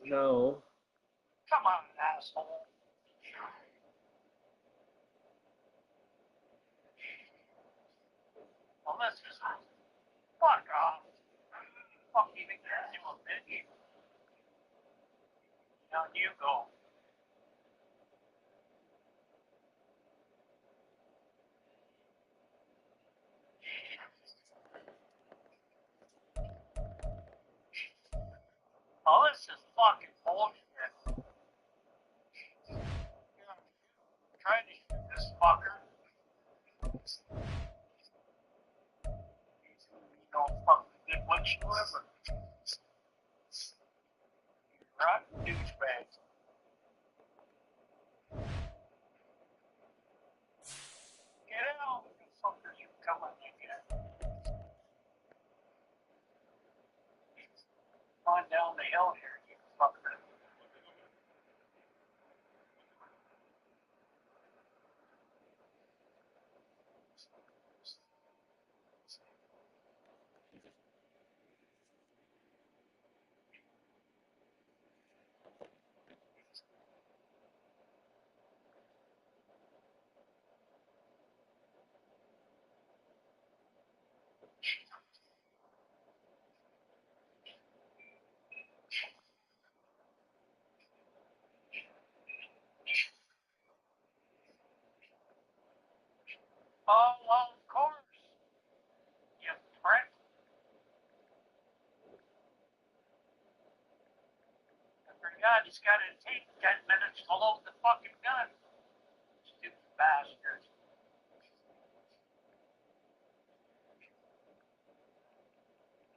No. Come on, asshole. Well, this is fuck off. Fuck you think you're a bitch. Now you go. Oh, this is fucking bullshit. Trying to shoot this fucker. You know, fucking good whatsoever. Rotten douchebag. Get out, you fuckers, you coming again. On down the hill here, you fucker. Oh, well, of course. You prick. I forgot he's got to take 10 minutes to load the fucking gun. Stupid bastard.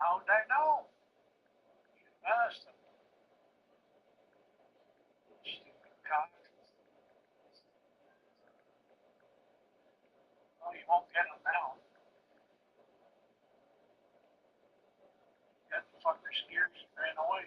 How'd I know? You asked him. Stupid cock. Oh, you won't get him now. That fucker scared me, ran away.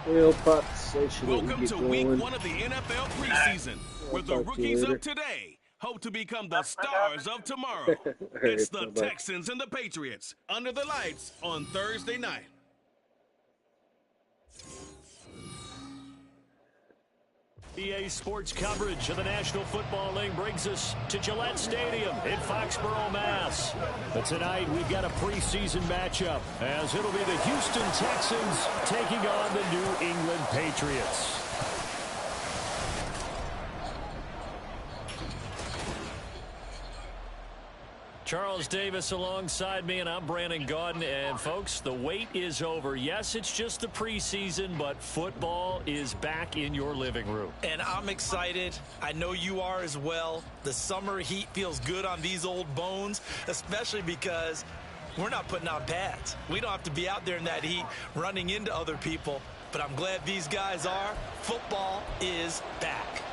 Well, Pops, I should let you Welcome get to going. week 1 of the NFL preseason, where the rookies of today hope to become the stars of tomorrow. It's the Texans and the Patriots under the lights on Thursday night. EA Sports coverage of the National Football League brings us to Gillette Stadium in Foxborough, Mass. But tonight we've got a preseason matchup, as it'll be the Houston Texans taking on the New England Patriots. Charles Davis alongside me, and I'm Brandon Gaudin. And, folks, the wait is over. Yes, it's just the preseason, but football is back in your living room. And I'm excited. I know you are as well. The summer heat feels good on these old bones, especially because we're not putting on pads. We don't have to be out there in that heat running into other people. But I'm glad these guys are. Football is back.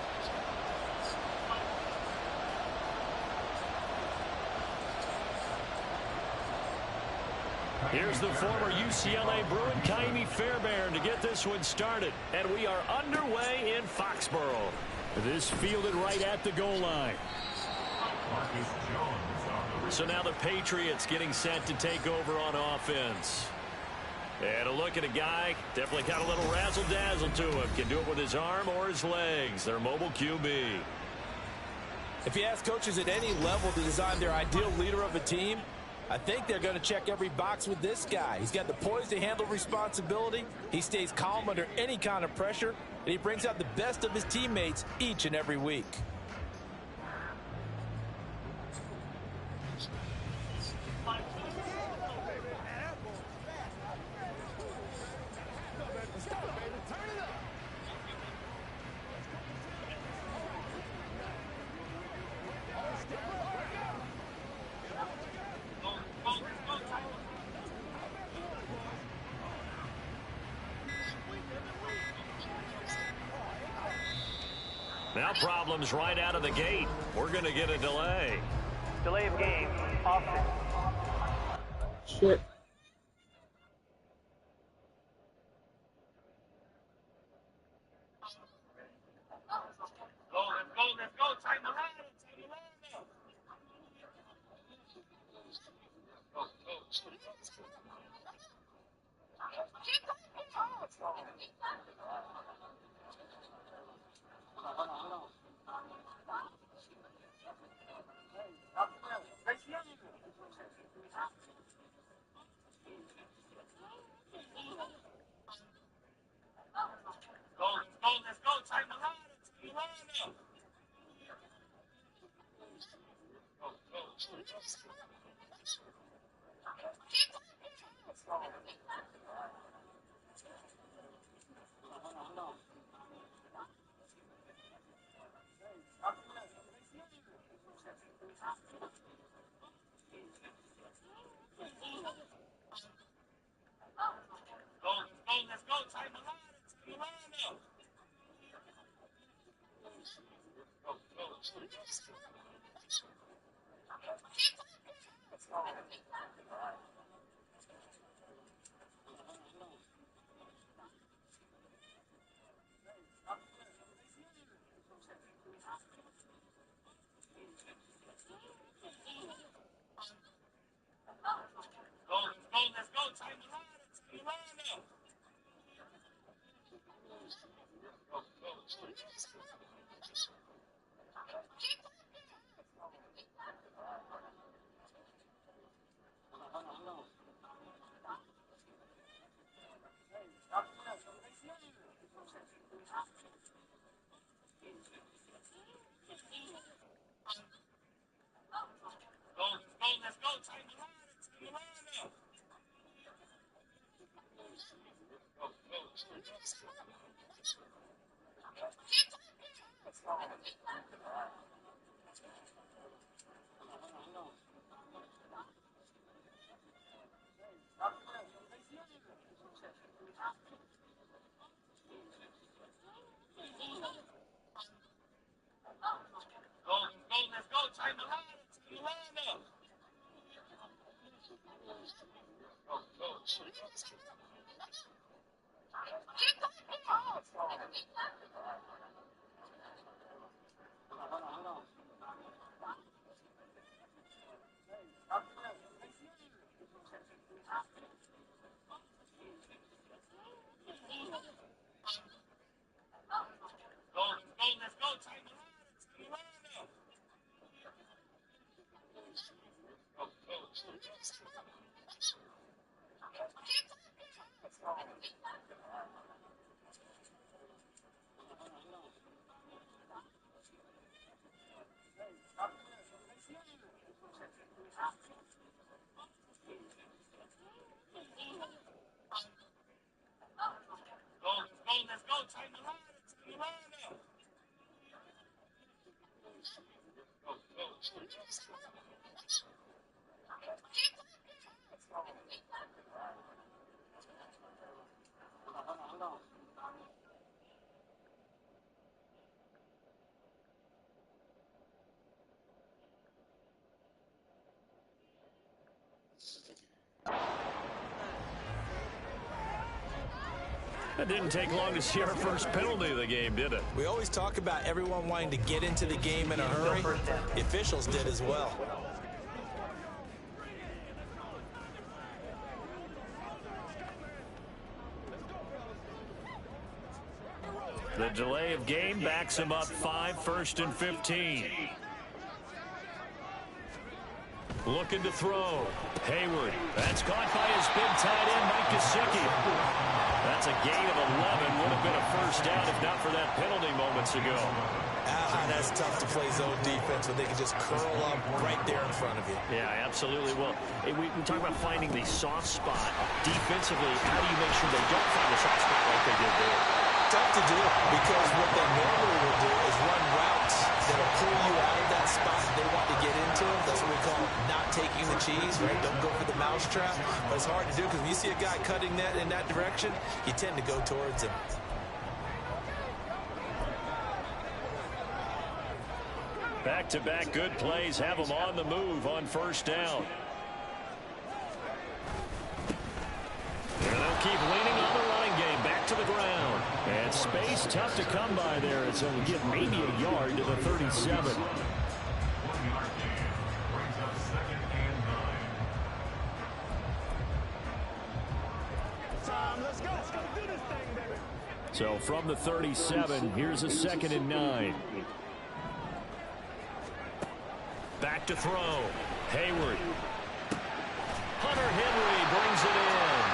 Here's the former UCLA Bruin, Kaimi Fairbairn, to get this one started. And we are underway in Foxborough. This fielded right at the goal line. So now the Patriots getting set to take over on offense. And a look at a guy, definitely got a little razzle-dazzle to him. Can do it with his arm or his legs. Their mobile QB. If you ask coaches at any level to design their ideal leader of a team, I think they're going to check every box with this guy. He's got the poise to handle responsibility. He stays calm under any kind of pressure, and he brings out the best of his teammates each and every week. Now problems right out of the gate. We're going to get a delay. Delay of game. Offense. Shit. Let's go. Time the line. Let's go. Time the line. Let's go. Time the line. Let's go. Time the line. Let's go. Time the line. Let's go. Time the line. Let's go. Time the line. Let's go. Time the line. It didn't take long to see our first penalty of the game, did it? We always talk about everyone wanting to get into the game in a hurry. The officials did as well. The delay of game backs him up 5, 1st and 15. Looking to throw. Hayward. That's caught by his big tight end, Mike Gesicki. That's a gain of 11. Would have been a first down if not for that penalty moments ago. That's tough to play zone defense when they can just curl up right there in front of you. Yeah, absolutely. Well, we talk about finding the soft spot. Defensively, how do you make sure they don't find the soft spot like they did there? Tough to do because what they normally will do is run routes that will pull you out of that spot they want to get into. That's what we call not taking the cheese, right? Don't go for the mousetrap. But it's hard to do because when you see a guy cutting that in that direction, you tend to go towards him. Back-to-back good plays have them on the move on first down. And they'll keep leaning on the running game. Back to the ground. And space tough to come by there as they'll get maybe a yard to the 37. So from the 37, here's a 2nd and 9. Back to throw. Hayward. Hunter Henry brings it in.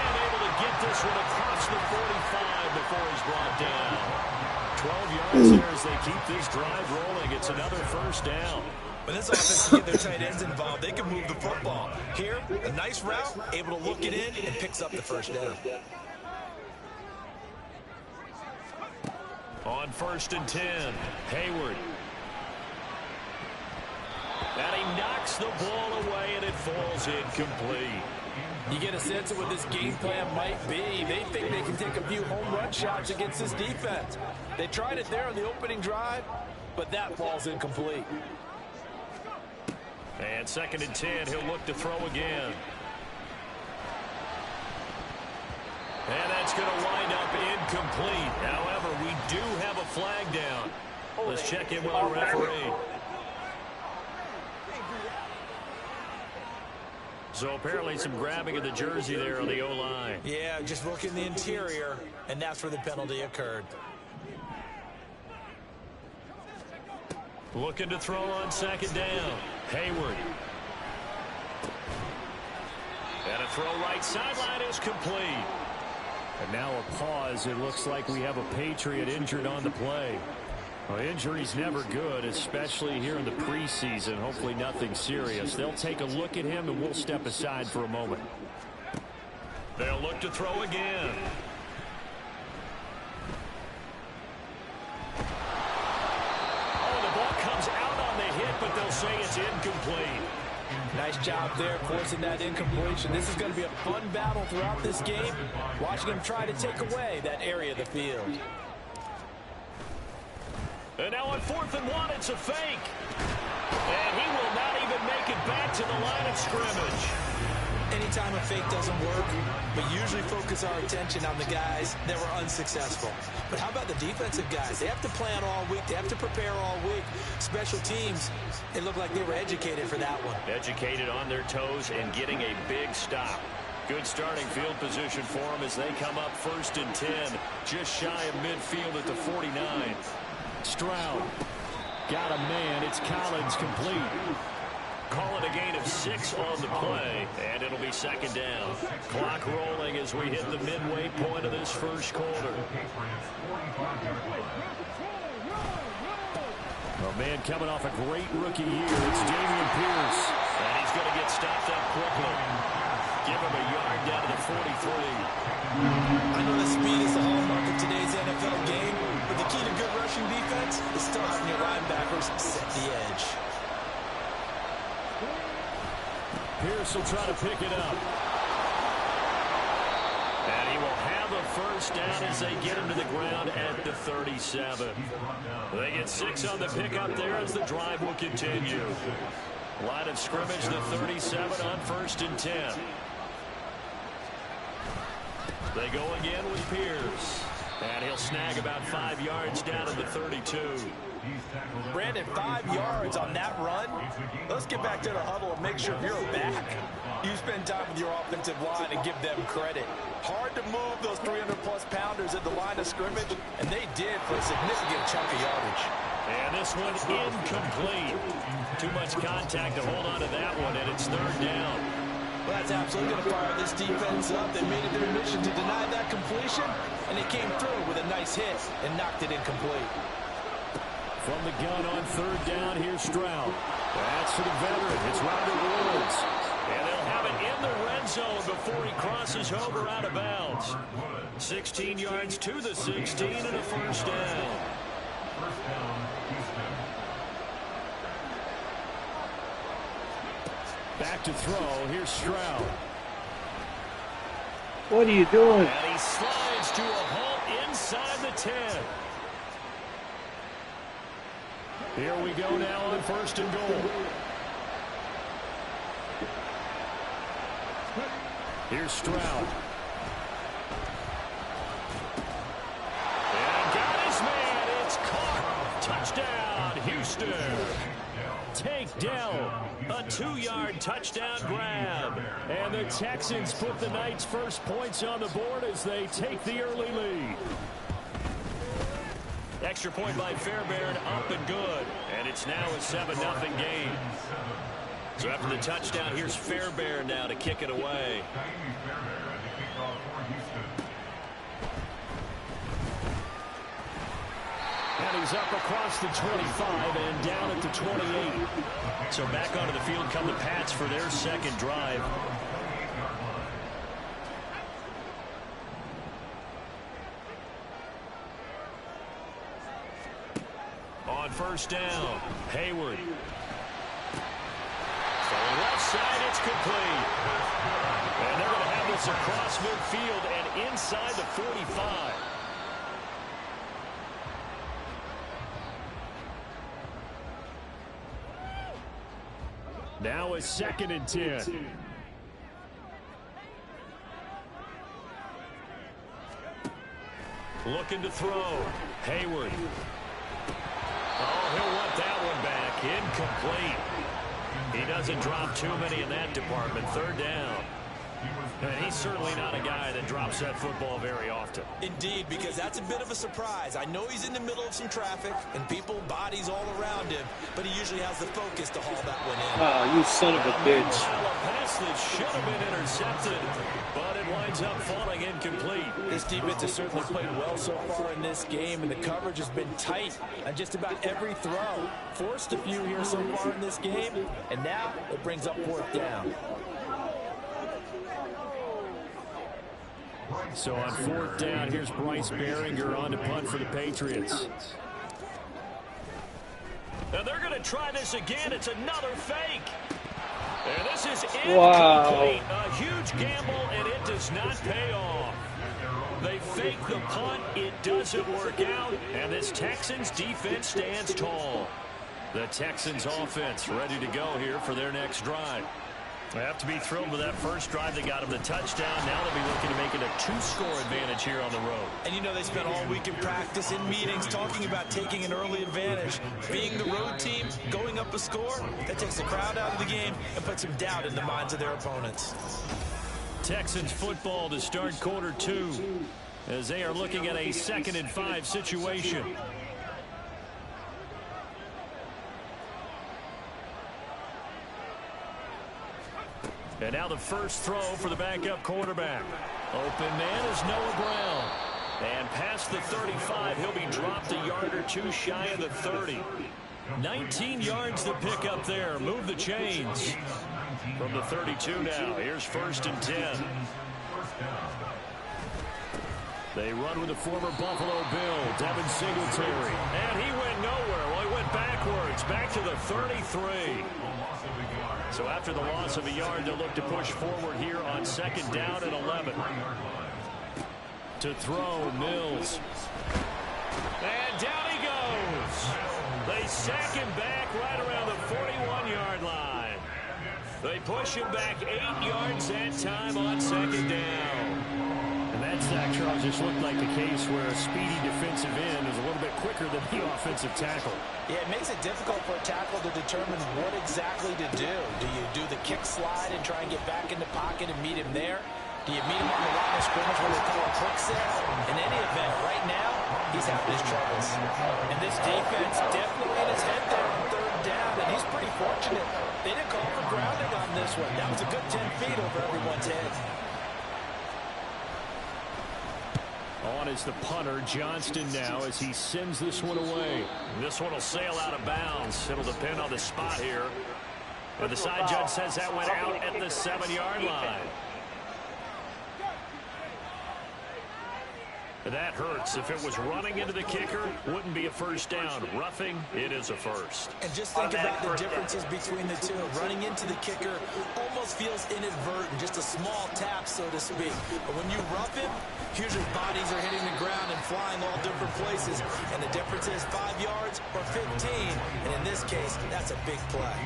And able to get this one across the 45 before he's brought down. 12 yards there as they keep this drive rolling. It's another first down. When this offense can get their tight ends involved, they can move the football. Here, a nice route, able to look it in, and picks up the first down. On 1st and 10, Hayward. And he knocks the ball away, and it falls incomplete. You get a sense of what this game plan might be. They think they can take a few home run shots against this defense. They tried it there on the opening drive, but that falls incomplete. And 2nd and 10, he'll look to throw again. And that's going to wind up incomplete. However, we do have a flag down. Let's check in with our referee. So apparently some grabbing of the jersey there on the O-line. Yeah, just look in the interior, and that's where the penalty occurred. Looking to throw on 2nd down. Hayward. And a throw right sideline is complete. And now a pause. It looks like we have a Patriot injured on the play. Well, injury's never good, especially here in the preseason. Hopefully nothing serious. They'll take a look at him, and we'll step aside for a moment. They'll look to throw again. Oh, the ball comes out on the hit, but they'll say it's incomplete. Nice job there forcing that incompletion. This is going to be a fun battle throughout this game. Watching him try to take away that area of the field. And now on 4th and 1, it's a fake. And he will not even make it back to the line of scrimmage. Anytime a fake doesn't work, we usually focus our attention on the guys that were unsuccessful. But how about the defensive guys? They have to plan all week. They have to prepare all week. Special teams, it looked like they were educated for that one. Educated on their toes and getting a big stop. Good starting field position for them as they come up 1st and 10, just shy of midfield at the 49. Stroud got a man. It's Collins complete. Call it a gain of 6 on the play, and it'll be 2nd down. Clock rolling as we hit the midway point of this first quarter. A man coming off a great rookie year. It's Dameon Pierce, and he's going to get stopped up quickly. Give him a yard down to the 43. I know the speed is the hallmark of today's NFL game, but the key to good rushing defense is still having your linebackers set the edge. Pierce will try to pick it up. And he will have a first down as they get him to the ground at the 37. They get 6 on the pickup there as the drive will continue. Line of scrimmage, the 37 on 1st and 10. They go again with Pierce. And he'll snag about 5 yards down to the 32. Brandon, 5 yards on that run. Let's get back to the huddle and make sure you're back. You spend time with your offensive line and give them credit. Hard to move those 300-plus pounders at the line of scrimmage, and they did for a significant chunk of yardage. And this one incomplete. Too much contact to hold on to that one, and it's 3rd down. Well, that's absolutely going to fire this defense up. They made it their mission to deny that completion, and they came through with a nice hit and knocked it incomplete. From the gun on 3rd down, here's Stroud. That's for the veteran. It's Robert Woods. And they'll have it in the red zone before he crosses over out of bounds. 16 yards to the 16 and a first down. Back to throw. Here's Stroud. What are you doing? And he slides to a halt inside the 10. Here we go now on 1st and goal. Here's Stroud. And got his man. It's caught. Touchdown, Houston. Take down. A 2-yard touchdown grab. And the Texans put the Knights' first points on the board as they take the early lead. Extra point by Fairbairn, up and good. And it's now a 7-0 game. So after the touchdown, here's Fairbairn now to kick it away. And he's up across the 25 and down at the 28. So back onto the field come the Pats for their second drive. On 1st down, Hayward. So left side, it's complete. And they're going to have this across midfield and inside the 45. Now a 2nd and 10. Looking to throw. Hayward. Oh, he'll want that one back. Incomplete. He doesn't drop too many in that department. 3rd down. And he's certainly not a guy that drops that football very often. Indeed, because that's a bit of a surprise. I know he's in the middle of some traffic and people, bodies all around him, but he usually has the focus to haul that one in. Oh, you son of a bitch. A pass that should have been intercepted, but it winds up falling incomplete. This defense has certainly played well so far in this game, and the coverage has been tight on just about every throw. Forced a few here so far in this game, and now it brings up 4th down. So on 4th down, here's Bryce Behringer on to punt for the Patriots. Now they're going to try this again. It's another fake. And this is incomplete. Wow. A huge gamble, and it does not pay off. They fake the punt. It doesn't work out. And this Texans defense stands tall. The Texans offense ready to go here for their next drive. They have to be thrilled with that first drive. They got him the touchdown. Now they'll be looking to make it a 2-score advantage here on the road. And you know they spent all week in practice, in meetings, talking about taking an early advantage. Being the road team, going up a score, that takes the crowd out of the game and puts some doubt in the minds of their opponents. Texans football to start Q2 as they are looking at a 2nd and 5 situation. And now the first throw for the backup quarterback. Open man is Noah Brown. And past the 35, he'll be dropped a yard or two shy of the 30. 19 yards to pick up there. Move the chains. From the 32 now. Here's 1st and 10. They run with the former Buffalo Bill, Devin Singletary. And he went nowhere. Well, he went backwards. Back to the 33. So after the loss of a yard, they'll look to push forward here on 2nd down and 11. To throw, Mills. And down he goes. They sack him back right around the 41-yard line. They push him back 8 yards that time on 2nd down. And that sack, Charles, just looked like the case where a speedy defensive end is a little bit quicker than the offensive tackle. Yeah, it makes it difficult for a tackle to determine what exactly to do. Do you do the kick slide and try and get back in the pocket and meet him there? Do you meet him on the line of scrimmage where they throw a clicks there? In any event, right now, he's having his troubles. And this defense definitely in his head there on 3rd down, and he's pretty fortunate. They didn't call for grounding on this one. That was a good 10 feet over everyone's head. On is the punter, Johnston now, as he sends this one away. This one will sail out of bounds. It'll depend on the spot here. But the side judge says that went out at the 7-yard line. That hurts. If it was running into the kicker, wouldn't be a first down. Roughing, it is a first. And just think about the differences between the two. Running into the kicker almost feels inadvertent, just a small tap, so to speak. But when you rough him, usually bodies are hitting the ground and flying all different places. And the difference is 5 yards or 15. And in this case, that's a big play.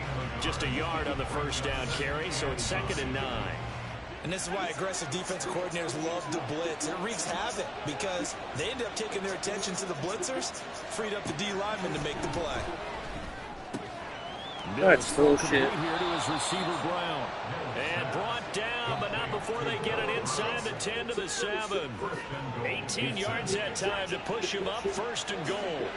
Just a yard on the first down carry, so it's 2nd and 9. And this is why aggressive defense coordinators love to blitz. It wreaks havoc because they end up taking their attention to the blitzers, freed up the D lineman to make the play. That's bullshit. Here to his receiver Brown. And brought down, but not before they get it inside the 10 to the 7. 18 yards that time to push him up, 1st and goal.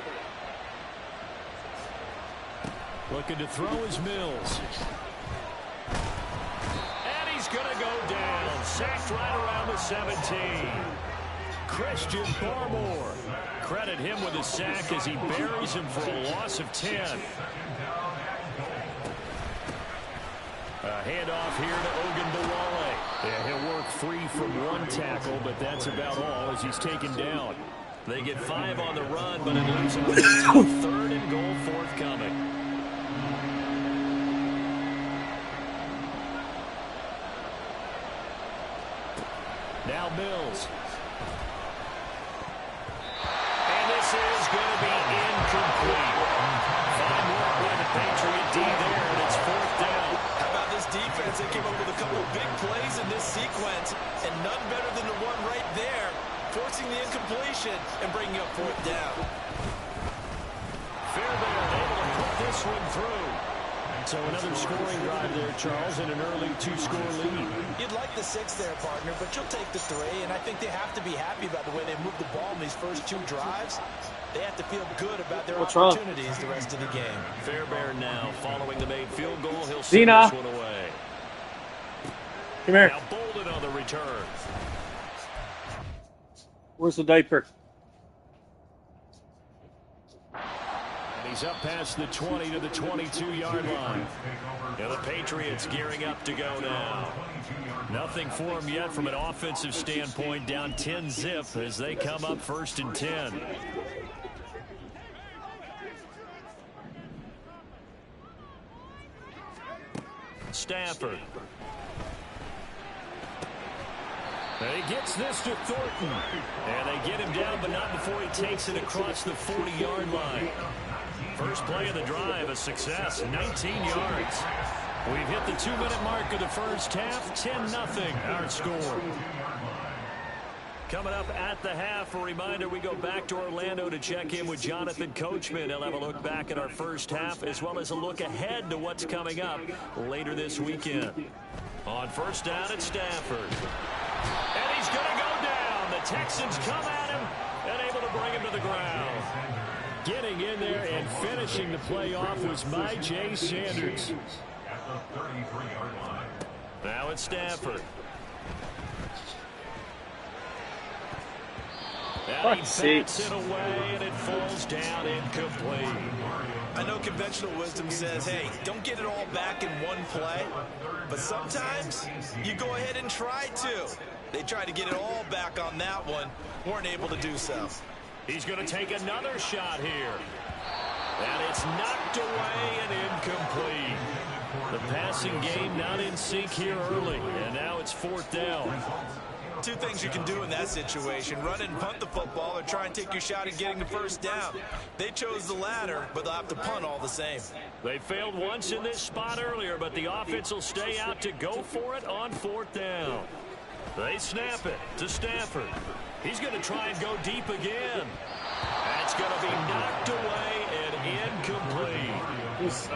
Looking to throw is Mills. Going to go down. Sacked right around the 17. Christian Barmore. Credit him with a sack as he buries him for a loss of 10. A handoff here to Ogunbowale. Yeah, he'll work free from 1 tackle, but that's about all as he's taken down. They get 5 on the run, but it leaves them with a 3rd and goal forthcoming. Now Mills. And this is going to be incomplete. Fine work by the Patriot D there, and it's 4th down. How about this defense? They came up with a couple of big plays in this sequence, and none better than the one right there, forcing the incompletion and bringing up 4th down. Fairbairn able to put this one through. So another scoring drive there, Charles, and an early 2-score lead. You'd like the 6 there, partner, but you'll take the 3, and I think they have to be happy about the way they moved the ball in these first 2 drives. They have to feel good about their opportunities the rest of the game. Fairbairn now following the made field goal. He'll send this one away. Come here. Now Bolden on the return. Where's the diaper? He's up past the 20 to the 22-yard line. And the Patriots gearing up to go now. Nothing for him yet from an offensive standpoint. Down 10-zip as they come up 1st and 10. Stafford. And he gets this to Thornton. And they get him down, but not before he takes it across the 40-yard line. First play of the drive, a success, 19 yards. We've hit the 2-minute mark of the first half, 10-0 our score. Coming up at the half, a reminder, we go back to Orlando to check in with Jonathan Coachman. He'll have a look back at our first half, as well as a look ahead to what's coming up later this weekend. On first down, it's Stafford. And he's going to go down. The Texans come at him and able to bring him to the ground. Getting in there and finishing the play off was Myjai Sanders. Now it's Stafford. And he bats it away, and it falls down incomplete. I know conventional wisdom says, hey, don't get it all back in one play. But sometimes you go ahead and try to. They tried to get it all back on that one. Weren't able to do so. He's going to take another shot here. And it's knocked away and incomplete. The passing game not in sync here early. And now it's 4th down. 2 things you can do in that situation. Run and punt the football or try and take your shot at getting the first down. They chose the latter, but they'll have to punt all the same. They failed once in this spot earlier, but the offense will stay out to go for it on 4th down. They snap it to Stafford. He's going to try and go deep again. That's going to be knocked away and incomplete.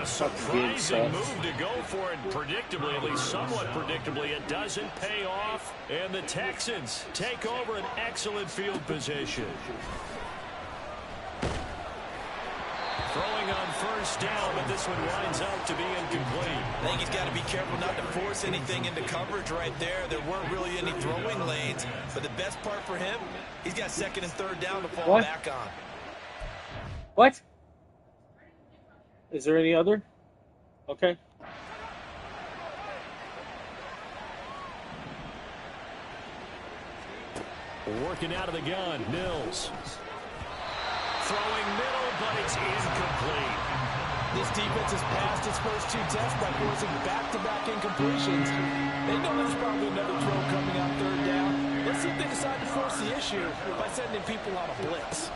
A surprising move to go for it, predictably, at least somewhat predictably. It doesn't pay off, and the Texans take over an excellent field position. Throwing on first down, but this one winds up to be incomplete. I think he's got to be careful not to force anything into coverage right there. There weren't really any throwing lanes, but the best part for him, he's got 2nd and 3rd down to fall back on. What? Is there any other? Okay. Working out of the gun, Mills. Throwing middle, but it's incomplete. This defense has passed its first 2 tests by forcing back-to-back incompletions. They know there's probably another throw coming on 3rd down. Let's see if they decide to force the issue by sending people on a blitz.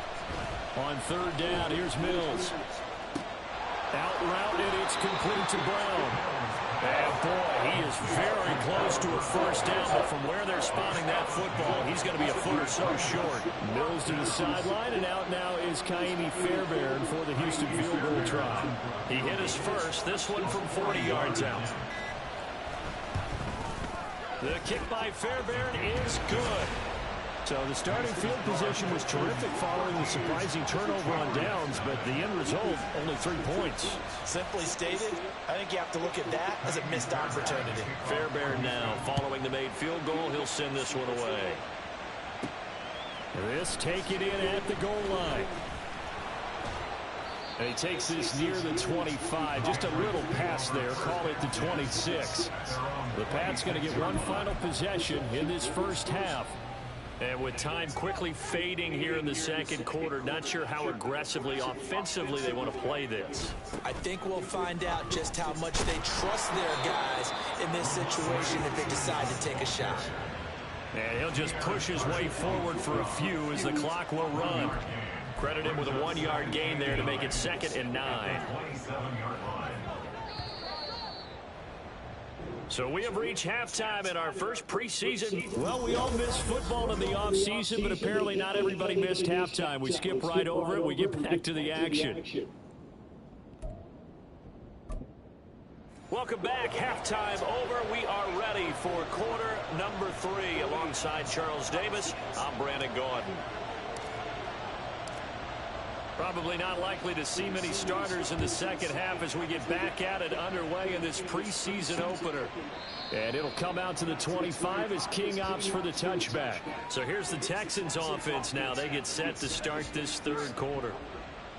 On 3rd down, here's Mills. Out route, and it's complete to Brown. And boy, he is very close to a first down, but from where they're spotting that football, he's going to be a foot or so short. Mills to the sideline, and out now is Kaimi Fairbairn for the Houston field goal try. He hit his first, this one from 40 yards out. The kick by Fairbairn is good. So the starting field position was terrific following the surprising turnover on downs, but the end result, only 3 points. Simply stated, I think you have to look at that as a missed opportunity. Fairbairn now, following the made field goal, he'll send this one away. This taken in at the goal line. And he takes this near the 25. Just a little pass there. Call it the 26. The Pats going to get one final possession in this first half. And with time quickly fading here in the second quarter, not sure how aggressively, offensively they want to play this. I think we'll find out just how much they trust their guys in this situation if they decide to take a shot. And he'll just push his way forward for a few as the clock will run. Credit him with a 1-yard gain there to make it 2nd and 9. So we have reached halftime in our first preseason. Well, we all missed football in the offseason, but apparently not everybody missed halftime. We skip right over it. We get back to the action. Welcome back. Halftime over. We are ready for quarter number 3. Alongside Charles Davis, I'm Brandon Gordon. Probably not likely to see many starters in the second half as we get back at it underway in this preseason opener. And it'll come out to the 25 as King opts for the touchback. So here's the Texans offense now. They get set to start this 3rd quarter.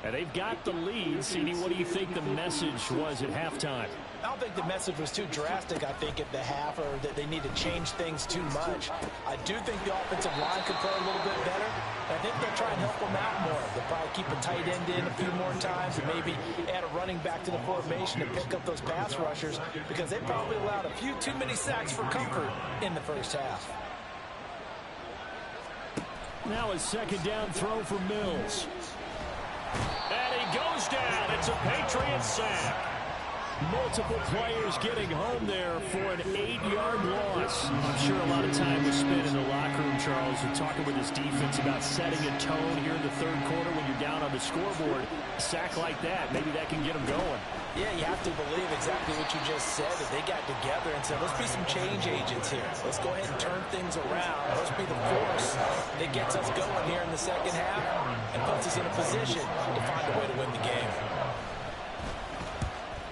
And they've got the lead. CD, what do you think the message was at halftime? I don't think the message was too drastic, I think, at the half, or that they need to change things too much. I do think the offensive line could play a little bit better. I think they'll try and help them out more. They'll probably keep a tight end in a few more times and maybe add a running back to the formation to pick up those pass rushers because they probably allowed a few too many sacks for comfort in the first half. Now a 2nd down throw for Mills. And he goes down. It's a Patriot sack. Multiple players getting home there for an 8-yard loss. I'm sure a lot of time was spent in the locker room, Charles, and talking with his defense about setting a tone here in the 3rd quarter when you're down on the scoreboard. A sack like that, maybe that can get them going. Yeah, you have to believe exactly what you just said, that they got together and said, let's be some change agents here. Let's go ahead and turn things around. Let's be the force that gets us going here in the second half and puts us in a position to find a way to win the game.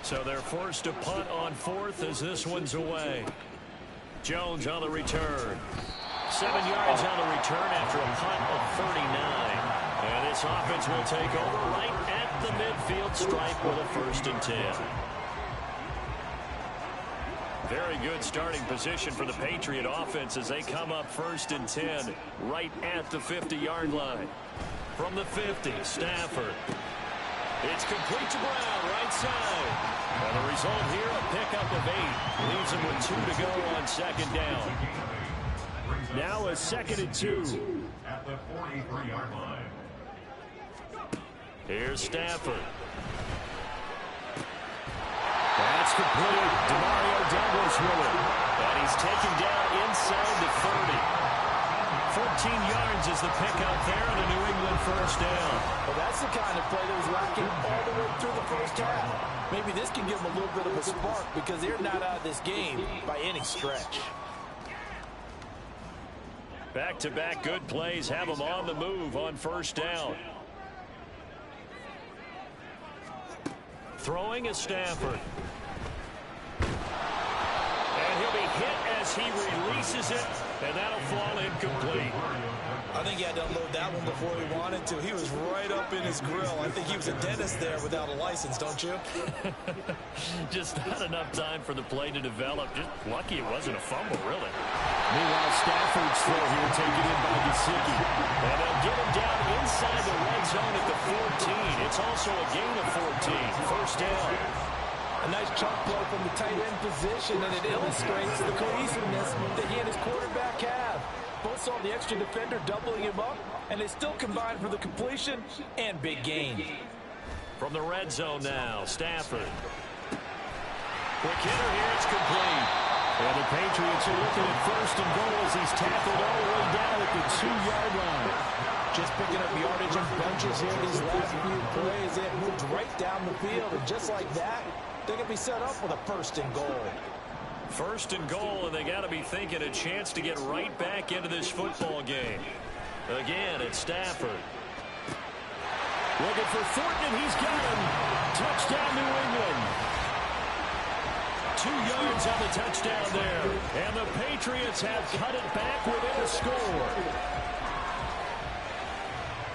So they're forced to punt on 4th as this one's away. Jones on the return. 7 yards on the return after a punt of 39. And this offense will take over right at the midfield stripe with a 1st and 10. Very good starting position for the Patriot offense as they come up 1st and 10 right at the 50-yard line. From the 50, Stafford. It's complete to Brown, right side. And the result here, a pickup of 8. Leaves him with 2 to go on 2nd down. Now a 2nd and 2. At the 43-yard line. Here's Stafford. That's complete. Demario Douglas with it. And he's taken down inside the 30. 14 yards is the pickup there and a New England 1st down. Well, that's the kind of play that was lacking all the way through the first half. Maybe this can give them a little bit of a spark because they're not out of this game by any stretch. Back-to-back good plays have them on the move on 1st down. Throwing is Stafford. And he'll be hit as he releases it. And that'll fall incomplete. I think he had to unload that one before he wanted to. He was right up in his grill. I think he was a dentist there without a license, don't you? Just not enough time for the play to develop. Just lucky it wasn't a fumble, really. Meanwhile, Stafford's throw here taken in by Gesicki. And they'll get him down inside the red zone at the 14. It's also a gain of 14. First down. A nice chunk play from the tight end position, and it illustrates the cohesiveness that he and his quarterback have. Both saw the extra defender doubling him up, and they still combined for the completion and big gain. From the red zone now, Stafford. Quick hitter here, it's complete. And the Patriots are looking at first and goal as he's tackled all the way down at the 2-yard line. Just picking up yardage in bunches here these last few plays. They have moved right down the field, and just like that, they can be set up with a first and goal. First and goal, and they got to be thinking a chance to get right back into this football game. Again, it's Stafford. Looking for Thornton, and he's got him. Touchdown, New England. 2 yards on the touchdown there. And the Patriots have cut it back within a score.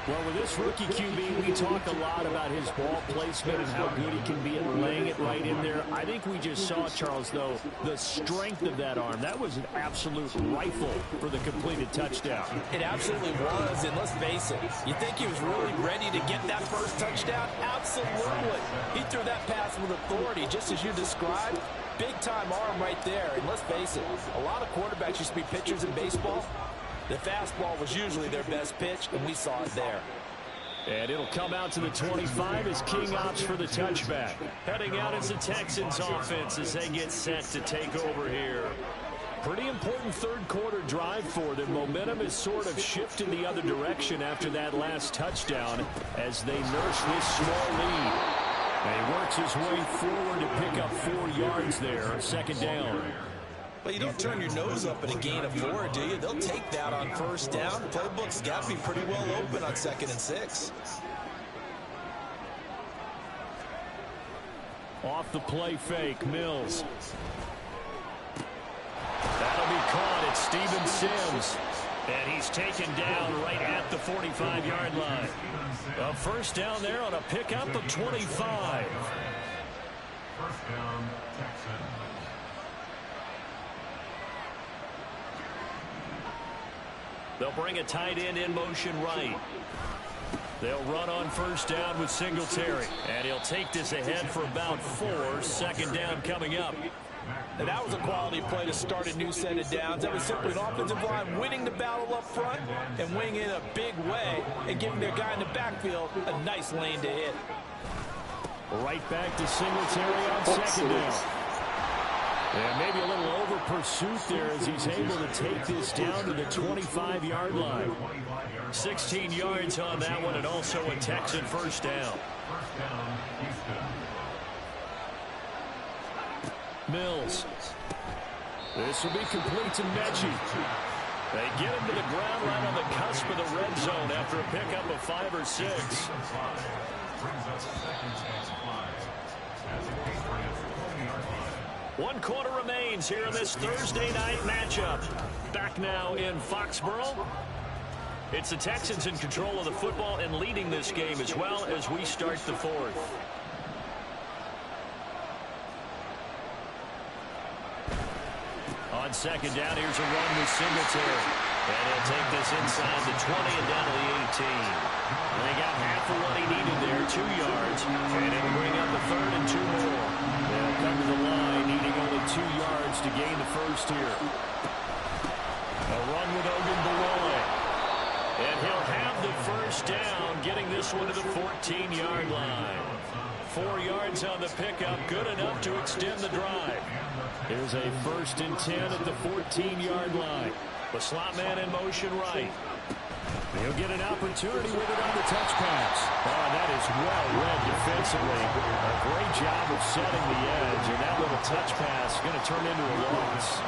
Well, with this rookie QB, we talk a lot about his ball placement and how good he can be at laying it right in there. I think we just saw, Charles, though, the strength of that arm. That was an absolute rifle for the completed touchdown. It absolutely was, and let's face it, you think he was really ready to get that first touchdown? Absolutely. He threw that pass with authority, just as you described. Big-time arm right there, and let's face it, a lot of quarterbacks used to be pitchers in baseball. The fastball was usually their best pitch, and we saw it there. And it'll come out to the 25 as King opts for the touchback. Heading out is the Texans offense as they get set to take over here. Pretty important third-quarter drive for them. Momentum has sort of shifted the other direction after that last touchdown as they nurse this small lead. And he works his way forward to pick up 4 yards there on second down. But you don't turn your nose up at a gain of 4, do you? They'll take that on first down. Playbook's got to be pretty well open on 2nd and 6. Off the play fake, Mills. That'll be caught. It's Steven Sims. And he's taken down right at the 45-yard line. A first down there on a pickup of 25. First down, Texans. They'll bring a tight end in motion right. They'll run on first down with Singletary. And he'll take this ahead for about 4. Second down coming up. And that was a quality play to start a new set of downs. That was simply an offensive line winning the battle up front and winning in a big way and giving their guy in the backfield a nice lane to hit. Right back to Singletary on second down. And maybe a little over pursuit there as he's able to take this down to the 25-yard line. 16 yards on that one, and also a Texan first down. Mills. This will be complete to Mechie. They get him to the ground right on the cusp of the red zone after a pickup of 5 or 6. One quarter remains here in this Thursday night matchup. Back now in Foxborough. It's the Texans in control of the football and leading this game as well as we start the 4th. On second down, here's a run with Singletary. And he'll take this inside the 20 and down to the 18. And they got half of what he needed there, 2 yards. And it'll bring up a 3rd and 2 more. They'll come to the line, needing only 2 yards to gain the first here. A run with Ogunbowale. And he'll have the first down, getting this one to the 14-yard line. 4 yards on the pickup, good enough to extend the drive. Here's a 1st and 10 at the 14-yard line. The slot man in motion right. He'll get an opportunity with it on the touch pass. Oh, that is well read defensively. A great job of setting the edge, and that little touch pass is going to turn into a loss.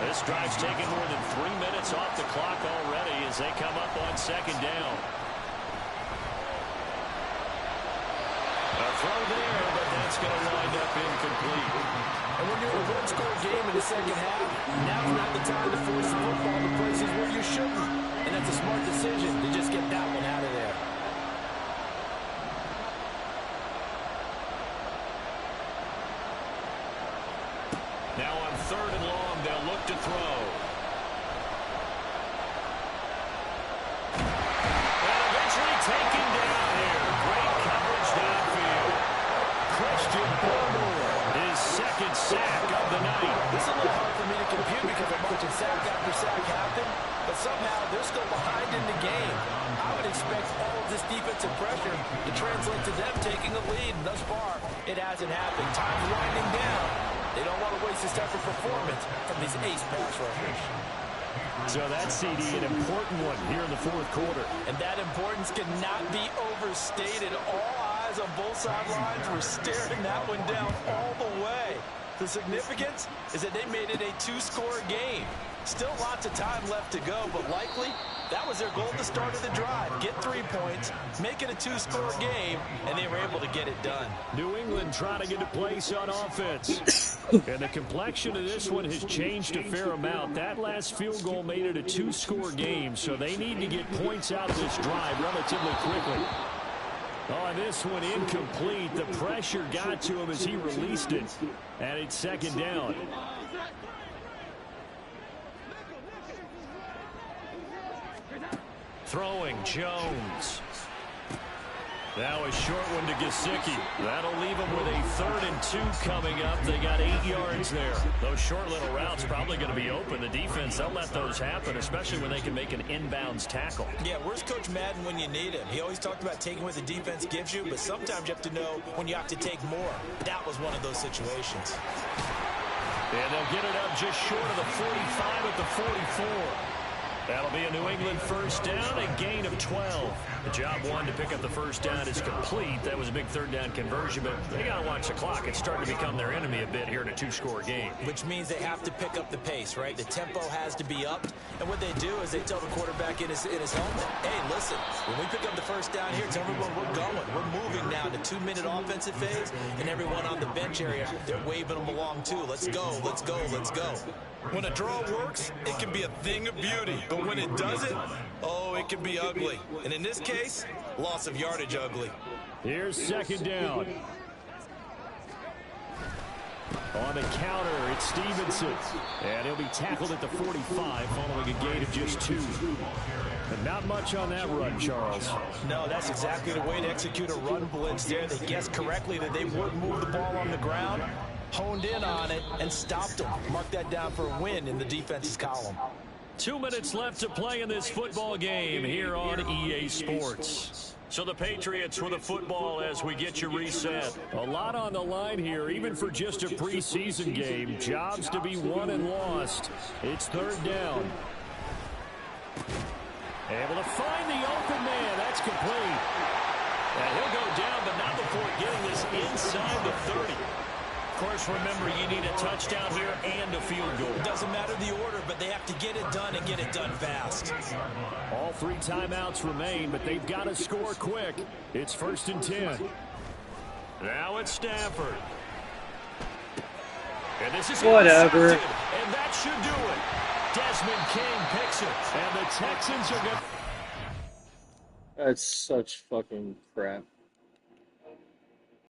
This drive's taken more than 3 minutes off the clock already as they come up on second down. A throw there, but that That's going to wind up incomplete. And when you're in a one-score game in the second half, now's not the time to force the football to places where you shouldn't. And that's a smart decision to just get that one out of there. Now on 3rd and long, they'll look to throw. And eventually taken down here. Great coverage downfield. Christian Barmore, his 2nd sack of the night. This is a little hard for me to compute because I'm watching sack after sack happen, but somehow they're still behind in the game. I would expect all of this defensive pressure to translate to them taking a lead. And thus far, it hasn't happened. Time's winding down. They don't want to waste this type of performance from these ace pass rushers. So that CD, an important one here in the 4th quarter. And that importance cannot be overstated. All eyes on both sidelines were staring that one down all the way. The significance is that they made it a 2-score game. Still lots of time left to go, but likely that was their goal at the start of the drive. Get 3 points, make it a 2-score game, and they were able to get it done. New England trying to get a place on offense. And the complexion of this one has changed a fair amount. That last field goal made it a 2-score game, so they need to get points out of this drive relatively quickly. On this one, incomplete. The pressure got to him as he released it. And it's 2nd down. Throwing, Jones. Now a short one to Gesicki. That'll leave them with a 3rd and 2 coming up. They got 8 yards there. Those short little routes probably going to be open. The defense, they'll let those happen, especially when they can make an inbounds tackle. Yeah, where's Coach Madden when you need him? He always talked about taking what the defense gives you, but sometimes you have to know when you have to take more. That was one of those situations. And they'll get it up just short of the 45 at the 44. That'll be a New England 1st down, a gain of 12. The job one to pick up the 1st down is complete. That was a big 3rd down conversion, but they got to watch the clock. It's starting to become their enemy a bit here in a 2-score game. Which means they have to pick up the pace, right? The tempo has to be up. And what they do is they tell the quarterback in his helmet, hey, listen, when we pick up the 1st down here, tell everyone we're going. We're moving now to 2-minute offensive phase, and everyone on the bench area, they're waving them along too. Let's go, let's go, let's go. When a draw works, it can be a thing of beauty. But when it doesn't, oh, it can be ugly. And in this case, loss of yardage ugly. Here's 2nd down. On the counter, it's Stevenson. And he'll be tackled at the 45 following a gain of just 2. And not much on that run, Charles. No, that's exactly the way to execute a run blitz there. They guessed correctly that they would move the ball on the ground, honed in on it, and stopped them. Mark that down for a win in the defense's column. 2 minutes left to play in this football game here on EA Sports. So the Patriots with the football as we get you reset. A lot on the line here, even for just a preseason game. Jobs to be won and lost. It's 3rd down. Able to find the open man. That's complete. And he'll go down, but not before getting this inside the 30. Of course, remember, you need a touchdown here and a field goal. It doesn't matter the order, but they have to get it done and get it done fast. All 3 timeouts remain, but they've got to score quick. It's 1st and 10. Now it's Stafford. And this is whatever. And that should do it. Desmond King picks it. And the Texans are going. That's such fucking crap.